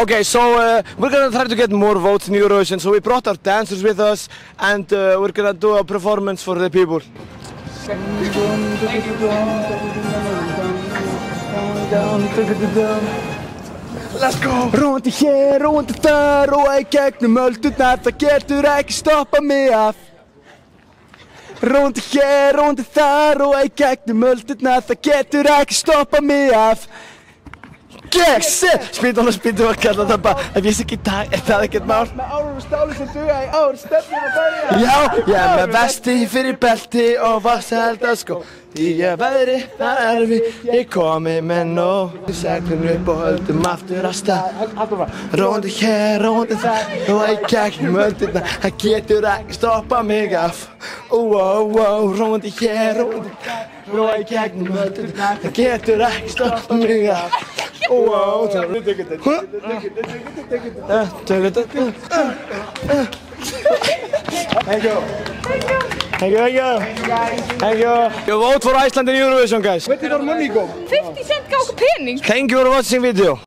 Okay, so we're gonna try to get more votes in Eurovision, so we brought our dancers with us, and we're gonna do a performance for the people. Let's go! Róndi hér, róndi þar og í gegnum öldurnar, það getur ekki stoppað mig af. Róndi hér, róndi þar og í gegnum öldurnar, það getur ekki stoppað mig af. Yes! Spýtum að kalla það bara, ef ég sé ekki í dag, það ekkert mál. Með árum og stáli sem duga í ár, stefnum að bæja. Já, ég með vesti fyrir belti og vaxelda skó. Í veðri, það við, ég komi með nóg. Seglum upp og höldum aftur að stað. Róndi hér, róndi þar og í gegnum öldurnar, það getur ekki stoppað mig af. Róndi hér, róndi þar og í gegnum öldurnar, það getur ekki stoppað mig af. Thank you. Thank you. You vote for Iceland in Eurovision, guys. Where did our money go? 50 cent got a penny. Thank you for watching video.